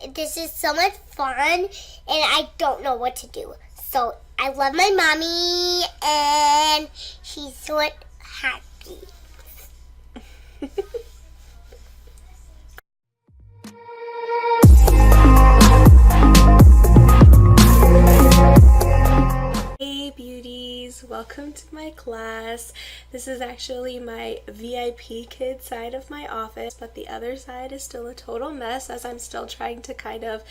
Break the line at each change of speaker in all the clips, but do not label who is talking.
This is so much fun, and I don't know what to do. So I love my mommy, and she's so happy.
Hey beauties, welcome to my class. This is actually my VIP kid side of my office, but the other side is still a total mess as I'm still trying to kind of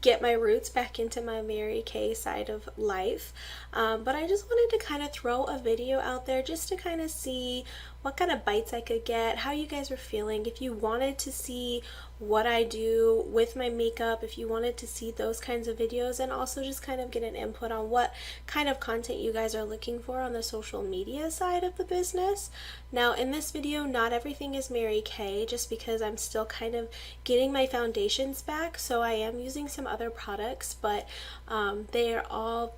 get my roots back into my Mary Kay side of life. But I just wanted to kind of throw a video out there just to kind of see what kind of bites I could get, how you guys were feeling. If you wanted to see what I do with my makeup, if you wanted to see those kinds of videos, and also just kind of get an input on what kind of content you guys are looking for on the social media side of the business. Now in this video, not everything is Mary Kay just because I'm still kind of getting my foundations back, so I am using some other products, but they are all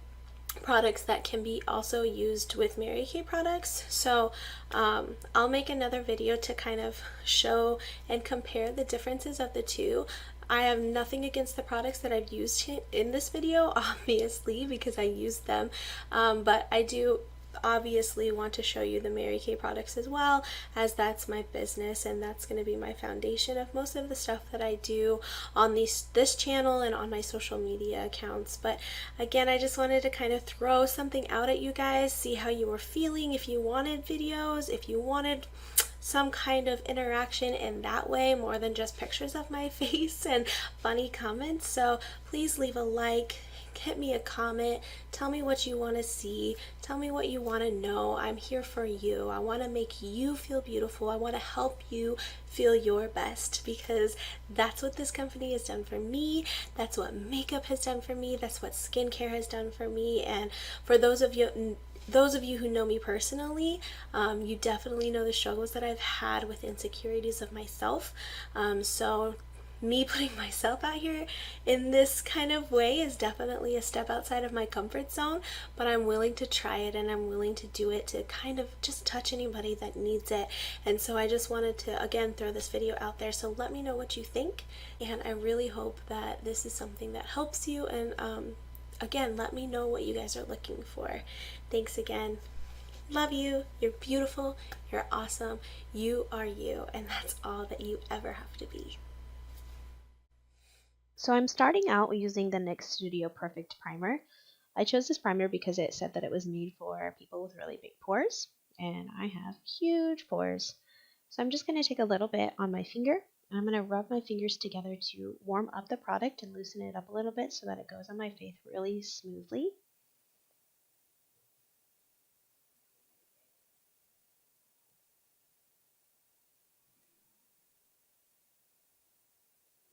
products that can be also used with Mary Kay products. So I'll make another video to kind of show and compare the differences of the two. I have nothing against the products that I've used in this video, obviously, because I used them, but I do obviously want to show you the Mary Kay products as well, as that's my business and that's going to be my foundation of most of the stuff that I do on this channel and on my social media accounts. But again, I just wanted to kind of throw something out at you guys, see how you were feeling, if you wanted videos, if you wanted some kind of interaction in that way more than just pictures of my face and funny comments. So please leave a like, hit me a comment, tell me what you want to see, tell me what you want to know. I'm here for you. I want to make you feel beautiful. I want to help you feel your best, because that's what this company has done for me. That's what makeup has done for me. That's what skincare has done for me. And for those of you who know me personally, you definitely know the struggles that I've had with insecurities of myself. So me putting myself out here in this kind of way is definitely a step outside of my comfort zone, but I'm willing to try it and I'm willing to do it to kind of just touch anybody that needs it. And so I just wanted to again throw this video out there. So let me know what you think, and I really hope that this is something that helps you. And again, let me know what you guys are looking for. Thanks again. Love you. You're beautiful. You're awesome. You are you, and that's all that you ever have to be.
So I'm starting out using the NYX Studio Perfect Primer. I chose this primer because it said that it was made for people with really big pores, and I have huge pores. So I'm just going to take a little bit on my finger, and I'm going to rub my fingers together to warm up the product and loosen it up a little bit so that it goes on my face really smoothly.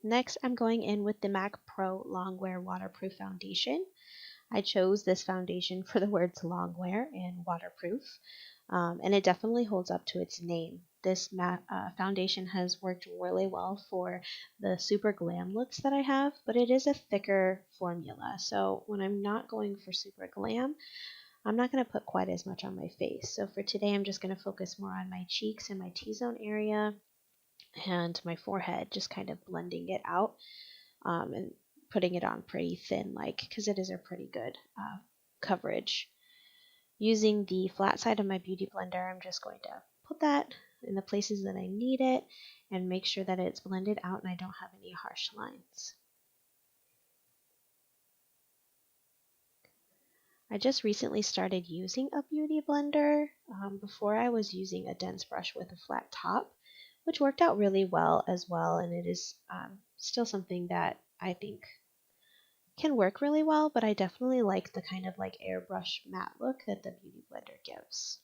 Next, I'm going in with the MAC Pro Longwear Waterproof Foundation. I chose this foundation for the words longwear and waterproof, and it definitely holds up to its name. This foundation has worked really well for the super glam looks that I have, but it is a thicker formula. So when I'm not going for super glam, I'm not going to put quite as much on my face. So for today, I'm just going to focus more on my cheeks and my T-zone area and my forehead, just kind of blending it out and putting it on pretty thin, like, because it is a pretty good coverage. Using the flat side of my beauty blender, I'm just going to put that in the places that I need it and make sure that it's blended out and I don't have any harsh lines. I just recently started using a beauty blender. Before I was using a dense brush with a flat top, which worked out really well as well, and it is still something that I think can work really well, but I definitely like the kind of like airbrush matte look that the beauty blender gives.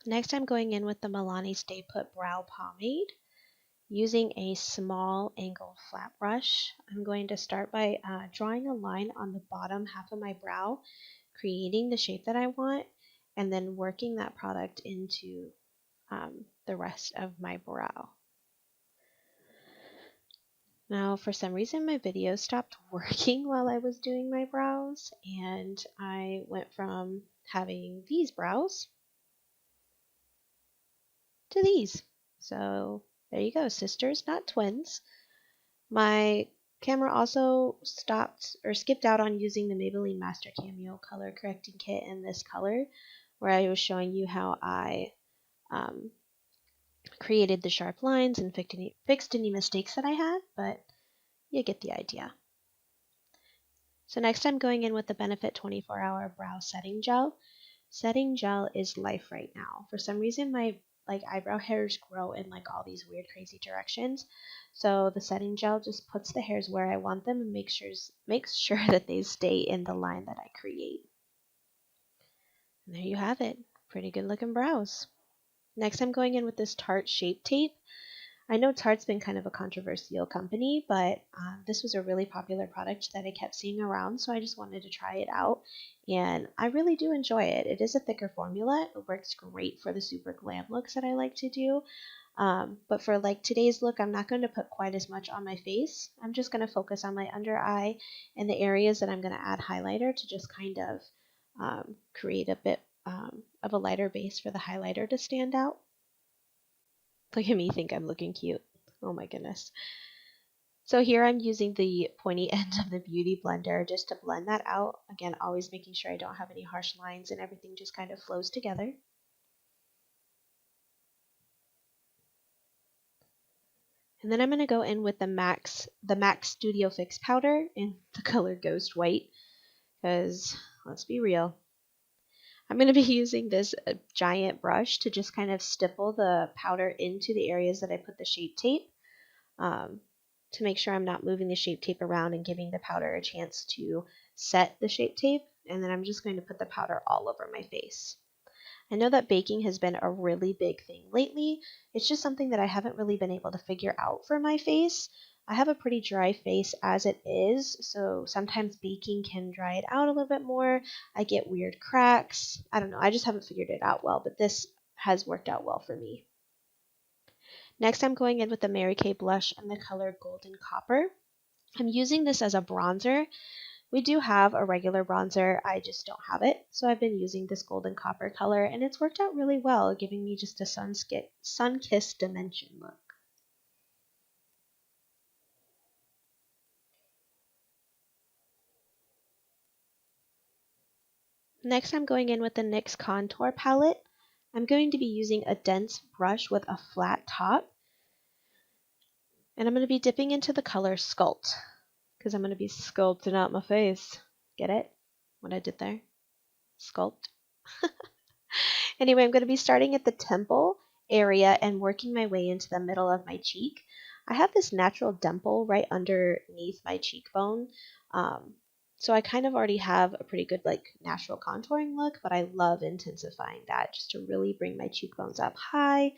Next, I'm going in with the Milani Stay Put Brow Pomade. Using a small angled flat brush, I'm going to start by drawing a line on the bottom half of my brow, creating the shape that I want, and then working that product into the rest of my brow. Now, for some reason, my video stopped working while I was doing my brows, and I went from having these brows to these. So There you go, sisters, not twins. My camera also stopped or skipped out on using the Maybelline Master Cameo color correcting kit in this color, where I was showing you how I um, created the sharp lines and fixed any mistakes that I had, but you get the idea. So next I'm going in with the Benefit 24-Hour Brow Setting Gel. Setting gel is life right now. For some reason my eyebrow hairs grow in all these weird crazy directions. So the setting gel just puts the hairs where I want them and makes sure that they stay in the line that I create. And there you have it. Pretty good looking brows. Next I'm going in with this Tarte Shape Tape. I know Tarte's been kind of a controversial company, but this was a really popular product that I kept seeing around, so I just wanted to try it out, and I really do enjoy it. It is a thicker formula. It works great for the super glam looks that I like to do, but for today's look, I'm not going to put quite as much on my face. I'm just going to focus on my under eye and the areas that I'm going to add highlighter to just kind of create a bit of a lighter base for the highlighter to stand out. Look at me think I'm looking cute. Oh my goodness. So here I'm using the pointy end of the Beauty Blender just to blend that out. Again, always making sure I don't have any harsh lines and everything just kind of flows together. And then I'm going to go in with the MAC Studio Fix powder in the color Ghost White, because let's be real, I'm going to be using this giant brush to just kind of stipple the powder into the areas that I put the Shape Tape, to make sure I'm not moving the Shape Tape around and giving the powder a chance to set the Shape Tape. And then I'm just going to put the powder all over my face. I know that baking has been a really big thing lately. It's just something that I haven't really been able to figure out for my face. I have a pretty dry face as it is, so sometimes baking can dry it out a little bit more. I get weird cracks. I don't know, I just haven't figured it out well, but this has worked out well for me. Next, I'm going in with the Mary Kay blush in the color Golden Copper. I'm using this as a bronzer. We do have a regular bronzer, I just don't have it. So I've been using this Golden Copper color, and it's worked out really well, giving me just a sun-kissed dimension look. Next, I'm going in with the NYX Contour Palette. I'm going to be using a dense brush with a flat top. And I'm going to be dipping into the color Sculpt, because I'm going to be sculpting out my face. Get it? What I did there? Sculpt. Anyway, I'm going to be starting at the temple area and working my way into the middle of my cheek. I have this natural dimple right underneath my cheekbone. So I kind of already have a pretty good natural contouring look, but I love intensifying that just to really bring my cheekbones up high.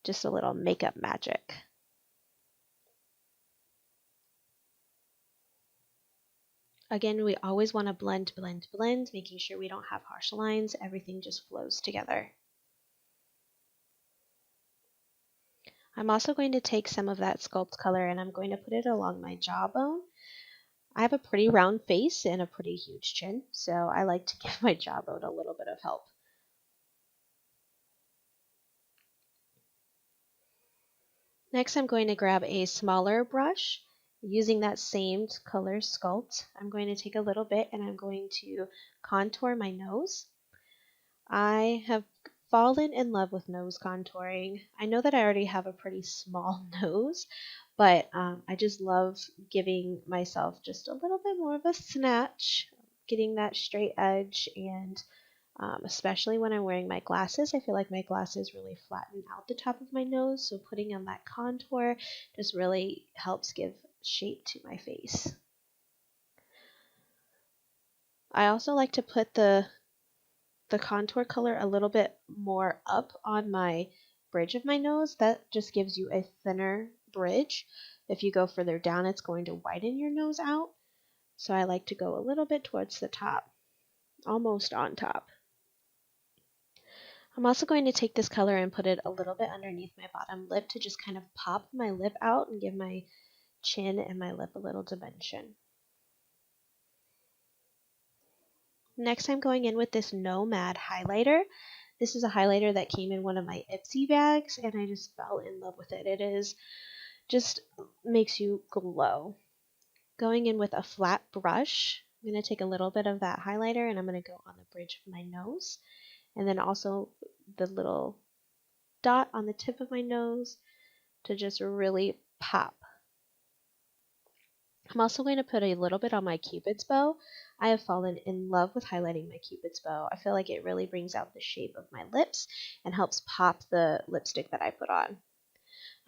Just a little makeup magic. Again, we always want to blend, blend, blend, making sure we don't have harsh lines. Everything just flows together. I'm also going to take some of that Sculpt color and I'm going to put it along my jawbone. I have a pretty round face and a pretty huge chin, so I like to give my jawbone a little bit of help. Next, I'm going to grab a smaller brush. Using that same color Sculpt, I'm going to take a little bit and I'm going to contour my nose. I have fallen in love with nose contouring. I know that I already have a pretty small nose, but I just love giving myself just a little bit more of a snatch, getting that straight edge, and especially when I'm wearing my glasses, I feel like my glasses really flatten out the top of my nose, so putting on that contour just really helps give shape to my face. I also like to put the contour color a little bit more up on my bridge of my nose. That just gives you a thinner bridge. If you go further down, it's going to widen your nose out. So I like to go a little bit towards the top, almost on top. I'm also going to take this color and put it a little bit underneath my bottom lip to just kind of pop my lip out and give my chin and my lip a little dimension. Next, I'm going in with this Nomad highlighter. This is a highlighter that came in one of my Ipsy bags, and I just fell in love with it. It is just makes you glow. Going in with a flat brush, I'm going to take a little bit of that highlighter and I'm going to go on the bridge of my nose, and then also the little dot on the tip of my nose to just really pop. I'm also going to put a little bit on my Cupid's bow. I have fallen in love with highlighting my Cupid's bow. I feel like it really brings out the shape of my lips and helps pop the lipstick that I put on.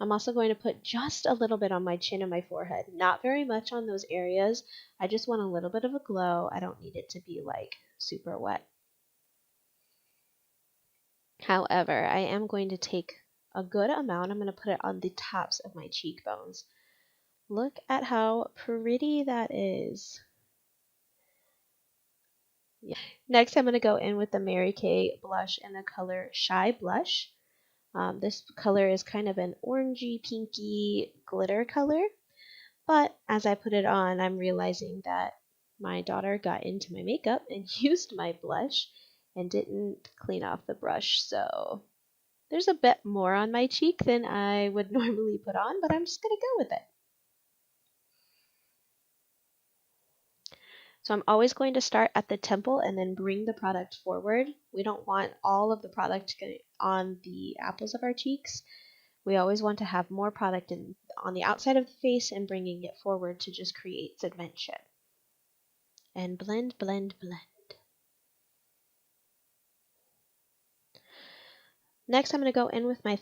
I'm also going to put just a little bit on my chin and my forehead. Not very much on those areas. I just want a little bit of a glow. I don't need it to be like super wet. However, I am going to take a good amount. I'm going to put it on the tops of my cheekbones. Look at how pretty that is. Yeah. Next, I'm going to go in with the Mary Kay blush in the color Shy Blush. This color is kind of an orangey, pinky glitter color. But as I put it on, I'm realizing that my daughter got into my makeup and used my blush and didn't clean off the brush. So there's a bit more on my cheek than I would normally put on, but I'm just going to go with it. So I'm always going to start at the temple and then bring the product forward. We don't want all of the product on the apples of our cheeks. We always want to have more product on the outside of the face and bringing it forward to just create dimension. And blend, blend, blend. Next, I'm going to go in with my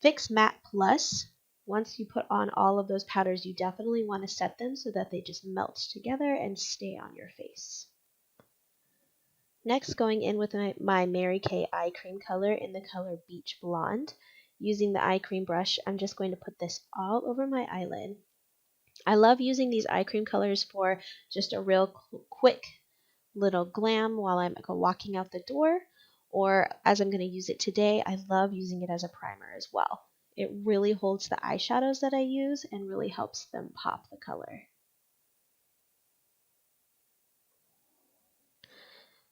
Fix Matte Plus. Once you put on all of those powders, you definitely want to set them so that they just melt together and stay on your face. Next, going in with my Mary Kay eye cream color in the color Beach Blonde. Using the eye cream brush, I'm just going to put this all over my eyelid. I love using these eye cream colors for just a real quick little glam while I'm walking out the door, or as I'm going to use it today, I love using it as a primer as well. It really holds the eyeshadows that I use and really helps them pop the color.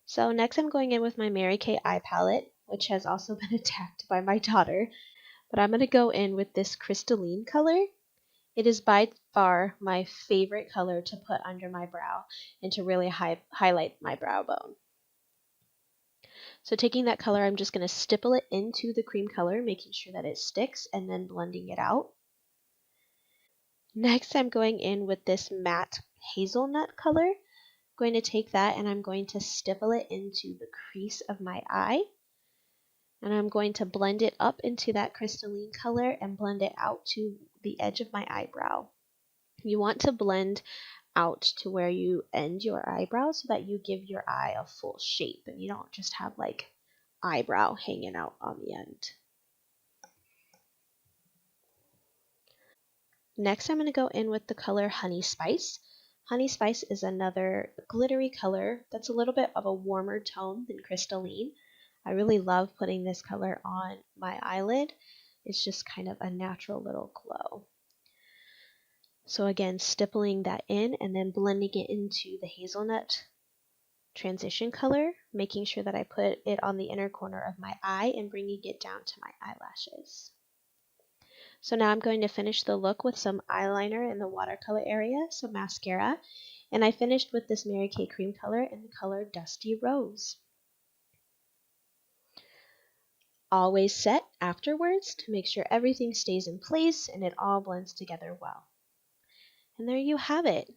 So next I'm going in with my Mary Kay eye palette, which has also been attacked by my daughter, but I'm going to go in with this crystalline color. It is by far my favorite color to put under my brow and to really highlight my brow bone. So taking that color, I'm just going to stipple it into the cream color, making sure that it sticks, and then blending it out. Next, I'm going in with this matte hazelnut color. I'm going to take that and I'm going to stipple it into the crease of my eye. And I'm going to blend it up into that crystalline color and blend it out to the edge of my eyebrow. You want to blend out to where you end your eyebrow so that you give your eye a full shape and you don't just have like eyebrow hanging out on the end. Next, I'm going to go in with the color Honey Spice. Honey Spice is another glittery color that's a little bit of a warmer tone than crystalline. I really love putting this color on my eyelid. It's just kind of a natural little glow. So again, stippling that in and then blending it into the hazelnut transition color, making sure that I put it on the inner corner of my eye and bringing it down to my eyelashes. So now I'm going to finish the look with some eyeliner in the watercolor area, some mascara, and I finished with this Mary Kay cream color in the color Dusty Rose. Always set afterwards to make sure everything stays in place and it all blends together well. And there you have it.